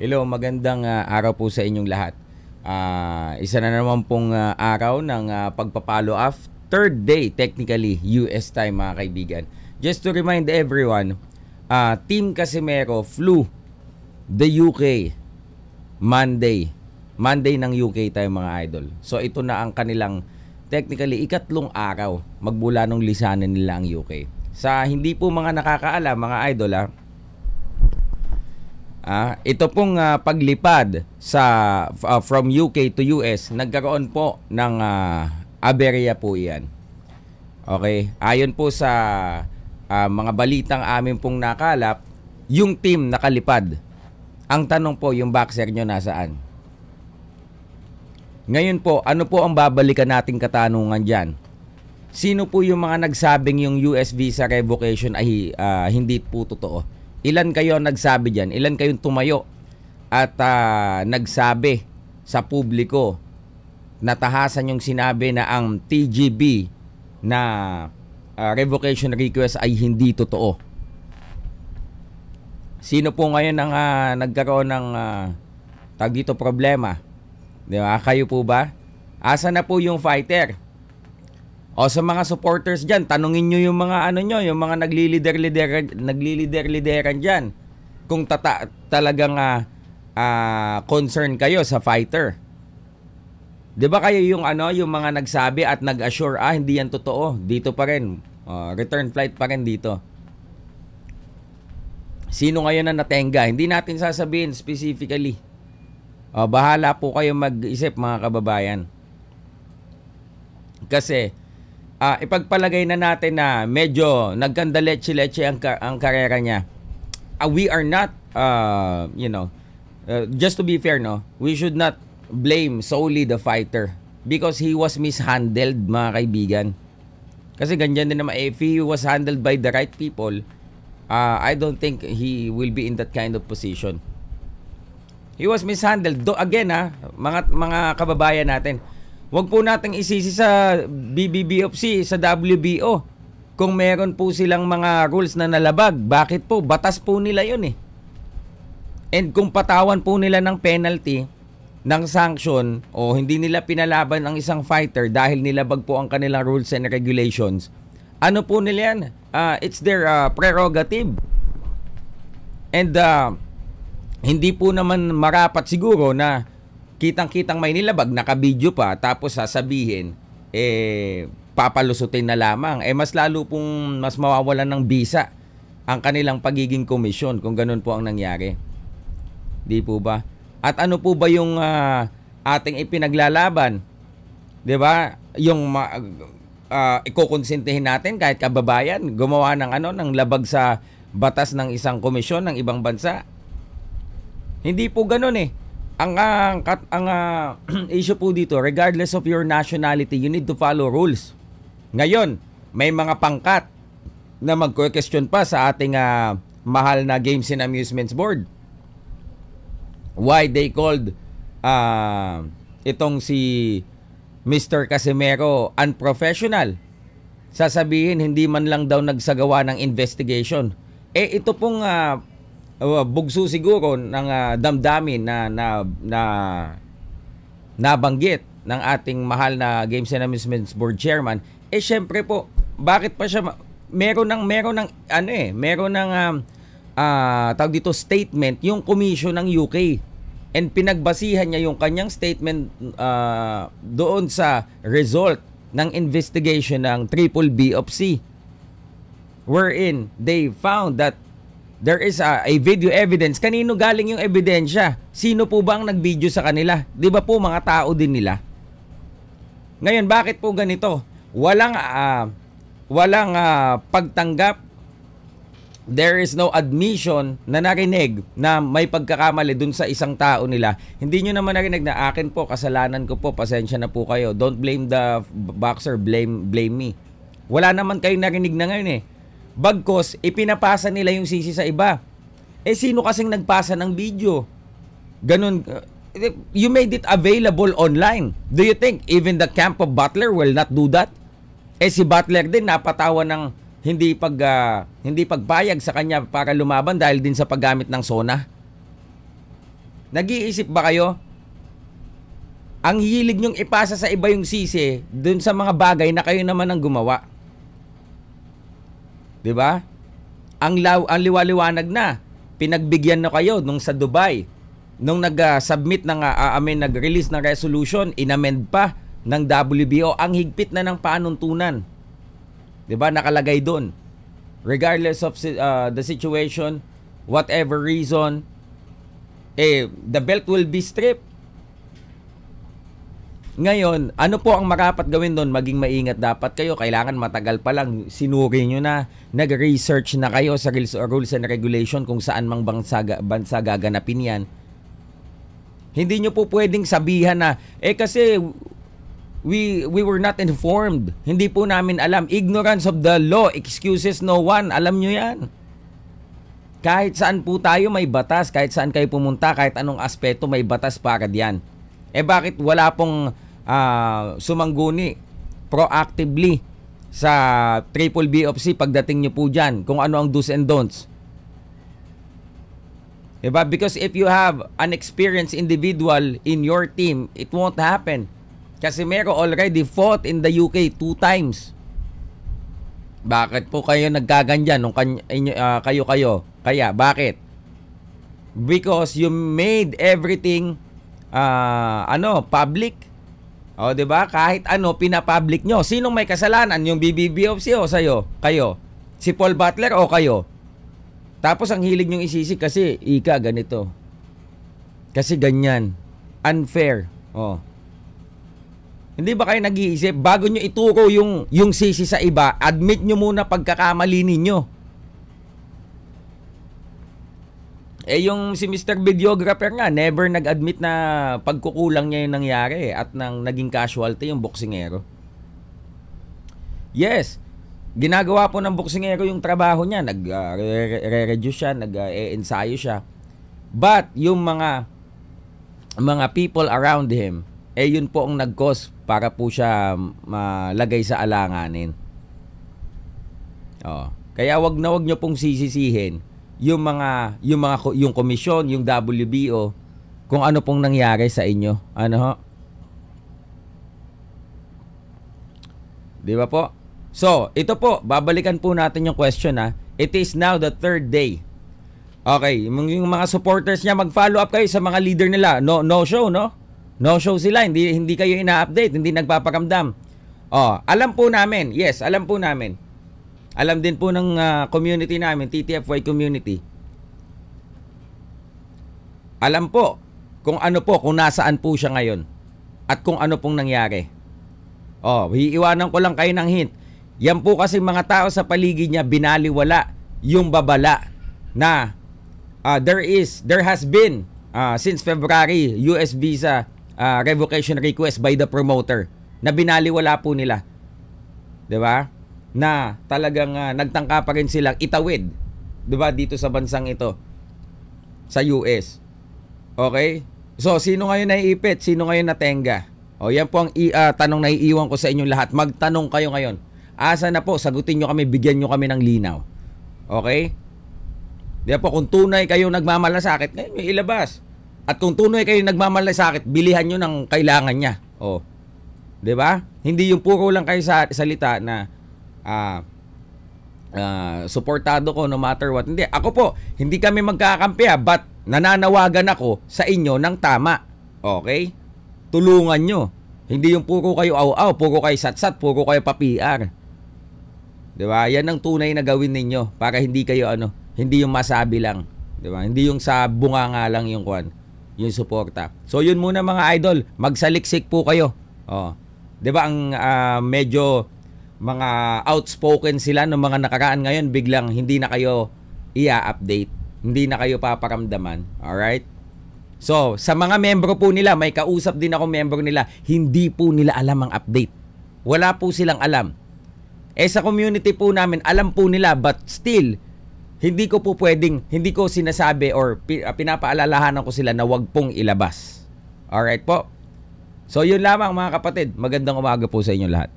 Hello, magandang araw po sa inyong lahat. Isa na naman pong araw ng pagpapalo off. Third day, technically, US time mga kaibigan. Just to remind everyone, Team Casimero flew the UK Monday. Monday ng UK tayo mga idol. So ito na ang kanilang technically ikatlong araw magmula nung lisanan nila ang UK. Sa hindi po mga nakakaalam mga idol ito pong paglipad sa from UK to US, nagkaroon po ng aberya po iyan. Okay? Ayon po sa mga balitang amin pong nakalap, yung team nakalipad. Ang tanong po, yung boxer nyo nasaan? Ngayon po, ano po ang babalikan nating katanungan dyan? Sino po yung mga nagsabing yung US visa revocation ay hindi po totoo? Ilan kayo nagsabi dyan? Ilan kayong tumayo at nagsabi sa publiko na tahasan yung sinabi na ang TGB na revocation request ay hindi totoo? Sino po ngayon ang nagkaroon ng tawag dito problema? Di ba? Kayo po ba? Asa na po yung fighter? O sa mga supporters dyan, tanungin nyo yung mga yung mga naglilider-lideran dyan. Kung talagang concern kayo sa fighter. 'Di ba kayo yung yung mga nagsabi at nag-assure hindi yan totoo. Dito pa rin. Return flight pa rin dito. Sino ngayon na natenga? Hindi natin sasabihin specifically. Bahala po kayo mag-isip mga kababayan. Kasi ipagpalagay na natin na medyo nagkandaletse-letse ang karera niya. We are not, just to be fair, we should not blame solely the fighter because he was mishandled, mga kaibigan. Kasi ganyan din naman, if he was handled by the right people, I don't think he will be in that kind of position. He was mishandled. Again, mga kababayan natin, wag po nating isisi sa BBBOFC, sa WBO. Kung meron po silang mga rules na nalabag, bakit po? Batas po nila yun eh. And kung patawan po nila ng penalty, ng sanction, o hindi nila pinalaban ang isang fighter dahil nilabag po ang kanilang rules and regulations, ano po nila yan? It's their prerogative. And hindi po naman marapat siguro na kitang-kitang may nilabag, naka-video pa, tapos sasabihin, papalusutin na lamang. Mas lalo pong mas mawawalan ng bisa ang kanilang pagiging komisyon kung ganun po ang nangyari. Di po ba? At ano po ba yung ating ipinaglalaban? Di ba? Yung ikukonsintihin natin kahit kababayan, gumawa ng ng labag sa batas ng isang komisyon ng ibang bansa. Hindi po ganun eh. Ang issue po dito, regardless of your nationality, you need to follow rules. Ngayon, may mga pangkat na mag-question pa sa ating mahal na Games and Amusements Board. Why they called itong si Mr. Casimero unprofessional? Sasabihin, hindi man lang daw nagsagawa ng investigation. Ito pong bugso siguro ng damdamin na nabanggit ng ating mahal na Games and Amusements Board Chairman. Syempre po, bakit pa siya meron ng tawag dito statement yung commission ng UK, and pinagbasihan niya yung kanyang statement doon sa result ng investigation ng BBBOFC, wherein they found that there is a video evidence. Kanino galing yung ebidensya? Sino po ba ang nag-video sa kanila? Di ba po mga tao din nila? Ngayon, bakit po ganito? Walang pagtanggap. There is no admission na narinig na may pagkakamali dun sa isang tao nila. Hindi nyo naman narinig na akin po, kasalanan ko po, pasensya na po kayo. Don't blame the boxer, blame me. Wala naman kayong narinig na ngayon eh. Bagkos, ipinapasa nila yung sisi sa iba. Sino kasing nagpasa ng video? Ganun, you made it available online. Do you think even the camp of Butler will not do that? Si Butler din napatawan ng hindi pagpayag sa kanya para lumaban dahil din sa paggamit ng SONA. Nag-iisip ba kayo? Ang hilig nyong ipasa sa iba yung sisi dun sa mga bagay na kayo naman ang gumawa. 'Di ba? Ang liwaliwanag na. Pinagbigyan na kayo nung sa Dubai. Nung nag-submit ng nag-release ng resolution, inamend pa ng WBO ang higpit na ng panuntunan. 'Di ba? Nakalagay doon. Regardless of the situation, whatever reason, the belt will be stripped. Ngayon, ano po ang marapat gawin doon? Maging maingat dapat kayo. Kailangan matagal pa lang. Sinuri nyo na. Nag-research na kayo sa rules and regulation kung saan mang bansa gaganapin yan. Hindi nyo po pwedeng sabihan na, kasi we were not informed. Hindi po namin alam. Ignorance of the law excuses no one. Alam nyo yan. Kahit saan po tayo may batas. Kahit saan kayo pumunta, kahit anong aspeto may batas para diyan. Bakit wala pong sumangguni proactively sa Triple BOFC pagdating nyo po dyan kung ano ang do's and don'ts? Diba? Because if you have an experienced individual in your team, it won't happen. Casimero already fought in the UK 2 times. Bakit po kayo nagkagandyan nung kayo? Kaya, bakit? Because you made everything public. O, 'di ba? Kahit ano pinapublic nyo. Sinong may kasalanan? Yung BBBOFC o kayo? Si Paul Butler o kayo? Tapos ang hilig nyong isisi kasi ganito. Kasi ganyan. Unfair. O. Hindi ba kayo nag-iisip bago nyo ituro yung sisi sa iba, admit nyo muna pagkakamali ninyo. Yung si Mr. Videographer nga, never nag-admit na pagkukulang niya yung nangyari at naging casualty yung boksingero. Yes, ginagawa po ng boksingero yung trabaho niya. Nag-reduce siya, nag-ensayo siya. But, yung mga people around him, yun po ang nag-cause para po siya malagay sa alanganin. Kaya wag nyo pong sisisihin yung komisyon, yung WBO, kung ano pong nangyari sa inyo. Ano ho? Di ba po? So, ito po, babalikan po natin yung question ha. It is now the 3rd day. Okay, yung mga supporters niya, mag-follow up kayo sa mga leader nila. No show, no? No show sila, hindi kayo ina-update, hindi nagpapakamdam. Alam po namin, yes, alam po namin. Alam din po ng community namin, TTFY community. Alam po kung nasaan po siya ngayon at kung ano pong nangyari. Iiwanan ko lang kayo ng hint. Yan po kasi mga tao sa paligid niya binaliwala yung babala na there has been since February US visa revocation request by the promoter na binaliwala po nila. 'Di ba? Na talagang nagtangka pa rin silang itawid, 'di ba, dito sa bansang ito sa US. Okay? So sino ngayon naiipit, sino ngayon natenga? Yan po ang tanong na iiwan ko sa inyong lahat. Magtanong kayo ngayon. Asa na po, sagutin nyo kami, bigyan nyo kami ng linaw. Okay? Di po, kung tunay kayo nagmamalasakit, ngayon nyo ilabas. At kung tunay kayo nagmamalasakit, bilihan nyo ng kailangan niya. Di ba? Hindi yung puro lang kayo sa salita na suportado ko no matter what. Hindi. Ako po, hindi kami magkakampi but nananawagan ako sa inyo ng tama. Okay? Tulungan nyo. Hindi yung puro kayo aw-aw, puro kayo satsat, puro kayo pa-PR. Diba? Yan ang tunay na gawin ninyo para hindi kayo hindi yung masabi lang. Diba? Hindi yung sa bunganga lang yung yung suporta. So yun muna mga idol, magsaliksik po kayo. Diba ang medyo mga outspoken sila ng mga nakaraan, ngayon biglang hindi na kayo i-update, hindi na kayo paparamdaman. Alright? So, sa mga membro po nila, may kausap din ako membro nila, hindi po nila alam ang update. Wala po silang alam. Sa community po namin, alam po nila, but still, hindi ko sinasabi or pinapaalalahanan ko sila na wag pong ilabas. Alright po? So, yun lamang mga kapatid. Magandang umaga po sa inyo lahat.